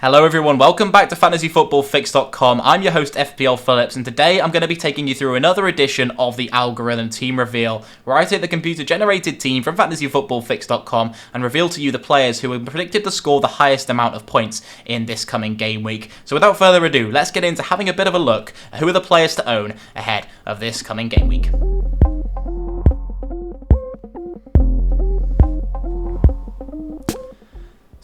Hello everyone, welcome back to FantasyFootballFix.com. I'm your host FPL Phillips, and today I'm going to be taking you through another edition of the Algorithm Team Reveal, where I take the computer-generated team from FantasyFootballFix.com and reveal to you the players who are predicted to score the highest amount of points in this coming game week. So without further ado, let's get into having a bit of a look at who are the players to own ahead of this coming game week.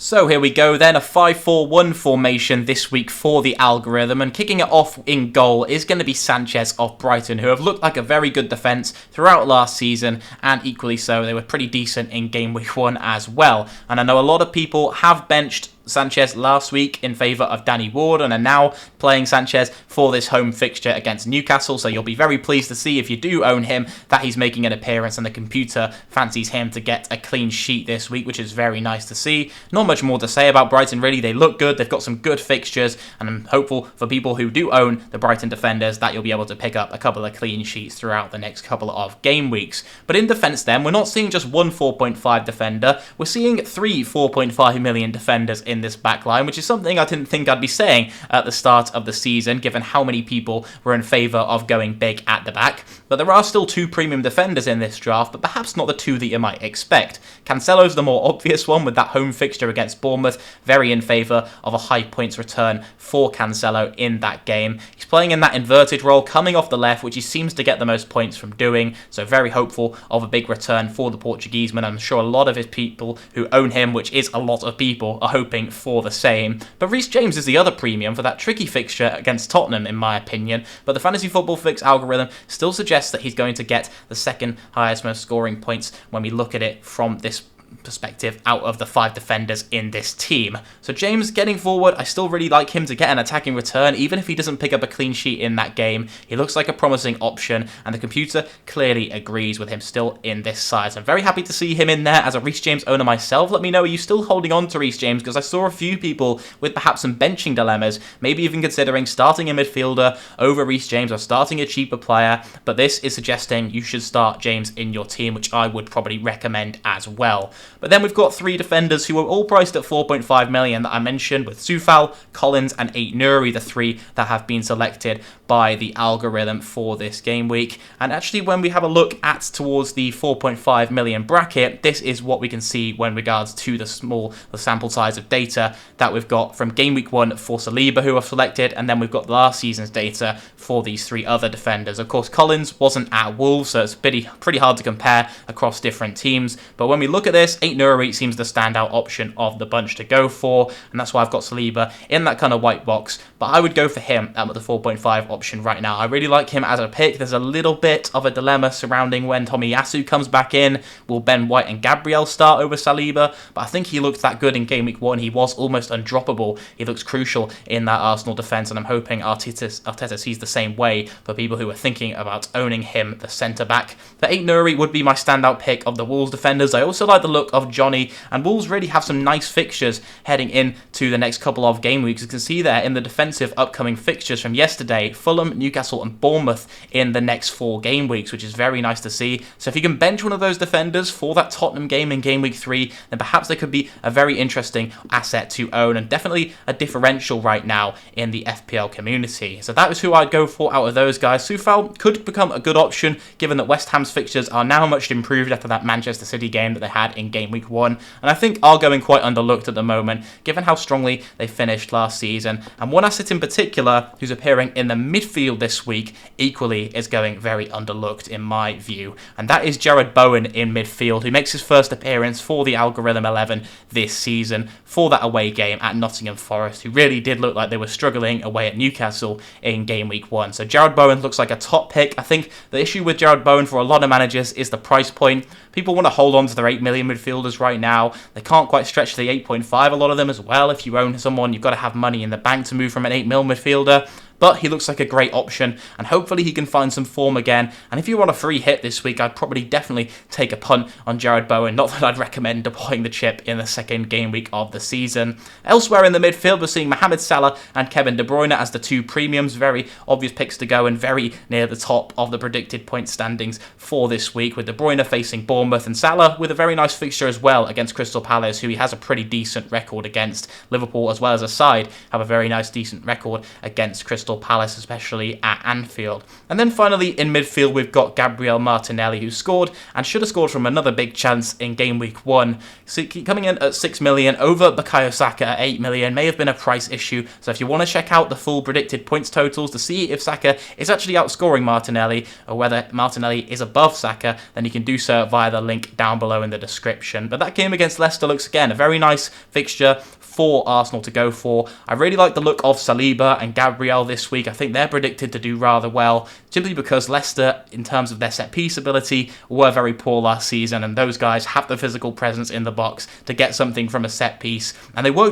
So here we go then, a 5-4-1 formation this week for the Algorithm, and kicking it off in goal is going to be Sanchez of Brighton, who have looked like a very good defence throughout last season, and equally so, they were pretty decent in game week 1 as well. And I know a lot of people have benched Sanchez last week in favour of Danny Ward and are now playing Sanchez for this home fixture against Newcastle, so you'll be very pleased to see, if you do own him, that he's making an appearance and the computer fancies him to get a clean sheet this week, which is very nice to see. Not much more to say about Brighton really. They look good, they've got some good fixtures, and I'm hopeful for people who do own the Brighton defenders that you'll be able to pick up a couple of clean sheets throughout the next couple of game weeks. But in defence then, we're not seeing just one 4.5 defender, we're seeing three 4.5 million defenders in this backline, which is something I didn't think I'd be saying at the start of the season, given how many people were in favour of going big at the back. But there are still two premium defenders in this draft, but perhaps not the two that you might expect. Cancelo's the more obvious one with that home fixture against Bournemouth, very in favour of a high points return for Cancelo in that game. He's playing in that inverted role, coming off the left, which he seems to get the most points from doing, so very hopeful of a big return for the Portugueseman. I'm sure a lot of his people who own him, which is a lot of people, are hoping for the same. But Reece James is the other premium for that tricky fixture against Tottenham, in my opinion, but the Fantasy Football Fix algorithm still suggests that he's going to get the second highest most scoring points when we look at it from this perspective out of the 5 defenders in this team. So James getting forward, I still really like him to get an attacking return, even if he doesn't pick up a clean sheet in that game. He looks like a promising option, and the computer clearly agrees with him still in this side. So I'm very happy to see him in there as a Reece James owner myself. Let me know, are you still holding on to Reece James? Because I saw a few people with perhaps some benching dilemmas, maybe even considering starting a midfielder over Reece James or starting a cheaper player, but this is suggesting you should start James in your team, which I would probably recommend as well. But then we've got 3 defenders who are all priced at 4.5 million that I mentioned, with Soufal, Collins and Ait-Nouri, the 3 that have been selected by the algorithm for this game week. And actually, when we have a look at towards the 4.5 million bracket, this is what we can see when regards to the sample size of data that we've got from game week 1 for Saliba, who are selected, and then we've got last season's data for these 3 other defenders. Of course, Collins wasn't at Wolves, so it's pretty hard to compare across different teams, but when we look at this, Ait-Nouri seems the standout option of the bunch to go for, and that's why I've got Saliba in that kind of white box, but I would go for him at the 4.5 option right now. I really like him as a pick. There's a little bit of a dilemma surrounding when Tomiyasu comes back in. Will Ben White and Gabriel start over Saliba? But I think he looked that good in game week 1. He was almost undroppable. He looks crucial in that Arsenal defence, and I'm hoping Arteta sees the same way for people who are thinking about owning him, the centre-back. The Ait-Nouri would be my standout pick of the Wolves defenders. I also like the look of Johnny, and Wolves really have some nice fixtures heading into the next couple of game weeks. You can see there in the defensive upcoming fixtures from yesterday, Fulham, Newcastle and Bournemouth in the next 4 game weeks, which is very nice to see. So if you can bench one of those defenders for that Tottenham game in game week 3, then perhaps they could be a very interesting asset to own, and definitely a differential right now in the FPL community. So that is who I'd go for out of those guys. Soufal could become a good option, given that West Ham's fixtures are now much improved after that Manchester City game that they had in game week 1, and I think are going quite underlooked at the moment, given how strongly they finished last season. And one asset in particular who's appearing in the midfield this week equally is going very underlooked in my view, and that is Jarrod Bowen in midfield, who makes his first appearance for the Algorithm 11 this season for that away game at Nottingham Forest, who really did look like they were struggling away at Newcastle in game week 1. So Jarrod Bowen looks like a top pick. I think the issue with Jarrod Bowen for a lot of managers is the price point. People want to hold on to their 8 million midfielders right now. They can't quite stretch to the 8.5, a lot of them as well. If you own someone, you've got to have money in the bank to move from an 8 mil midfielder. but he looks like a great option, and hopefully he can find some form again. And if you want a free hit this week, I'd probably definitely take a punt on Jarrod Bowen. Not that I'd recommend deploying the chip in the second game week of the season. Elsewhere in the midfield, we're seeing Mohamed Salah and Kevin De Bruyne as the two premiums. Very obvious picks to go and very near the top of the predicted point standings for this week, with De Bruyne facing Bournemouth and Salah with a very nice fixture as well against Crystal Palace, who he has a pretty decent record against. Liverpool, as well as a side, have a very nice decent record against Crystal Palace, especially at Anfield. And then finally in midfield, we've got Gabriel Martinelli, who scored and should have scored from another big chance in game week 1. So coming in at 6 million over Bukayo Saka at 8 million, may have been a price issue. So if you want to check out the full predicted points totals to see if Saka is actually outscoring Martinelli or whether Martinelli is above Saka, then you can do so via the link down below in the description. But that game against Leicester looks, again, a very nice fixture for Arsenal to go for. I really like the look of Saliba and Gabriel this week. I think they're predicted to do rather well, simply because Leicester, in terms of their set-piece ability, were very poor last season, and those guys have the physical presence in the box to get something from a set-piece, and they won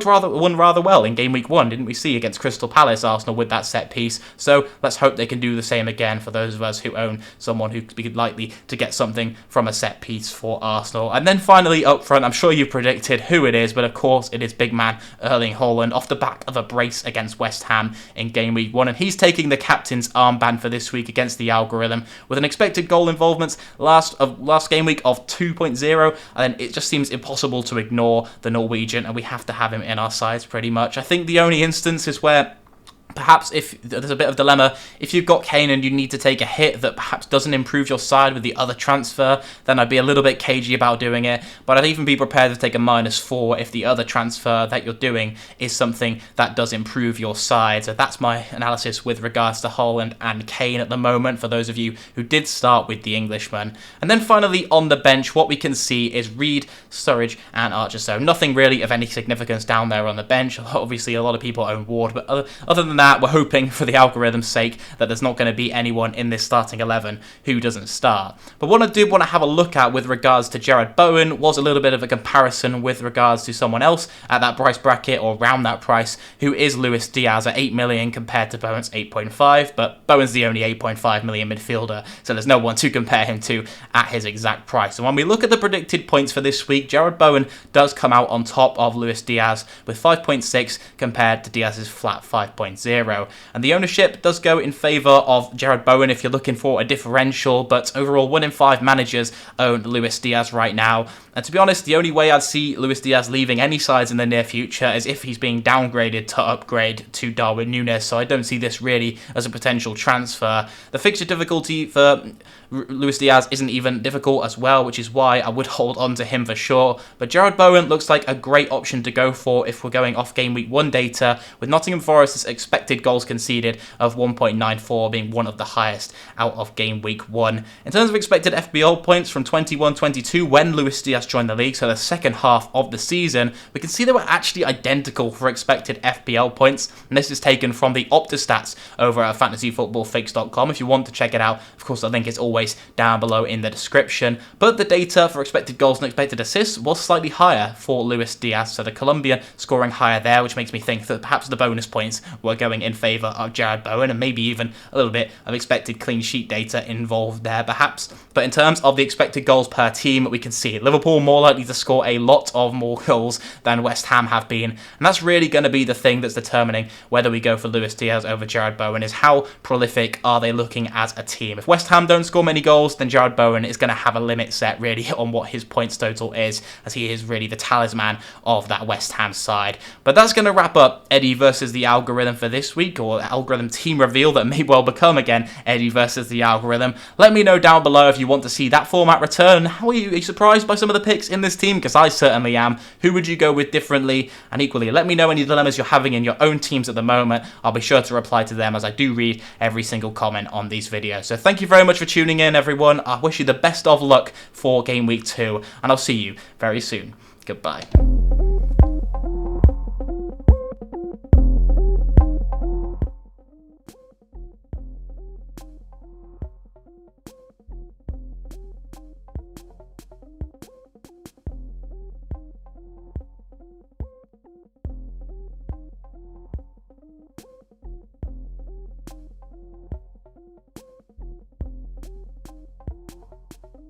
rather well in game week 1, didn't we see, against Crystal Palace, Arsenal, with that set-piece. So let's hope they can do the same again for those of us who own someone who could be likely to get something from a set-piece for Arsenal. And then finally up front, I'm sure you predicted who it is, but of course it is big man Erling Haaland, off the back of a brace against West Ham in game week 1, and he's taking the captain's armband for this week against the algorithm with an expected goal involvement last game week of 2.0, and it just seems impossible to ignore the Norwegian, and we have to have him in our sides pretty much. I think the only instance is where perhaps if there's a bit of dilemma, if you've got Kane and you need to take a hit that perhaps doesn't improve your side with the other transfer, then I'd be a little bit cagey about doing it, but I'd even be prepared to take a -4 if the other transfer that you're doing is something that does improve your side. So that's my analysis with regards to Haaland and Kane at the moment, for those of you who did start with the Englishman. And then finally on the bench, what we can see is Reed, Sturridge and Archer. So nothing really of any significance down there on the bench. Obviously a lot of people own Ward, but other than that, we're hoping for the algorithm's sake that there's not going to be anyone in this starting 11 who doesn't start. But what I did want to have a look at with regards to Jarrod Bowen was a little bit of a comparison with regards to someone else at that price bracket, or around that price, who is Luis Diaz at 8 million compared to Bowen's 8.5, but Bowen's the only 8.5 million midfielder, so there's no one to compare him to at his exact price. And when we look at the predicted points for this week, Jarrod Bowen does come out on top of Luis Diaz with 5.6 compared to Diaz's flat 5.0. And the ownership does go in favour of Jarrod Bowen if you're looking for a differential, but overall 1 in 5 managers own Luis Diaz right now. And to be honest, the only way I'd see Luis Diaz leaving any sides in the near future is if he's being downgraded to upgrade to Darwin Núñez, so I don't see this really as a potential transfer. The fixture difficulty for Luis Diaz isn't even difficult as well, which is why I would hold on to him for sure. But Jarrod Bowen looks like a great option to go for if we're going off game week 1 data, with Nottingham Forest's expected goals conceded of 1.94 being one of the highest out of game week 1. In terms of expected FPL points from 21-22, when Luis Diaz joined the league, so the second half of the season, we can see they were actually identical for expected FPL points, and this is taken from the Opta-stats over at fantasyfootballfix.com. If you want to check it out, of course the link is always down below in the description. But the data for expected goals and expected assists was slightly higher for Luis Diaz, so the Colombian scoring higher there, which makes me think that perhaps the bonus points were going in favour of Jarrod Bowen, and maybe even a little bit of expected clean sheet data involved there perhaps. But in terms of the expected goals per team, we can see Liverpool more likely to score a lot of more goals than West Ham have been, and that's really going to be the thing that's determining whether we go for Luis Diaz over Jarrod Bowen, is how prolific are they looking as a team. If West Ham don't score many goals, then Jarrod Bowen is going to have a limit set really on what his points total is, as he is really the talisman of that West Ham side. But that's going to wrap up Eddie versus the algorithm for this week, or algorithm team reveal that may well become again Eddie versus the algorithm. Let me know down below if you want to see that format return. How are you surprised by some of the picks in this team? Because I certainly am. Who would you go with differently? And equally, let me know any dilemmas you're having in your own teams at the moment. I'll be sure to reply to them, as I do read every single comment on these videos. So thank you very much for tuning in, everyone. I wish you the best of luck for game week 2, and I'll see you very soon. Goodbye.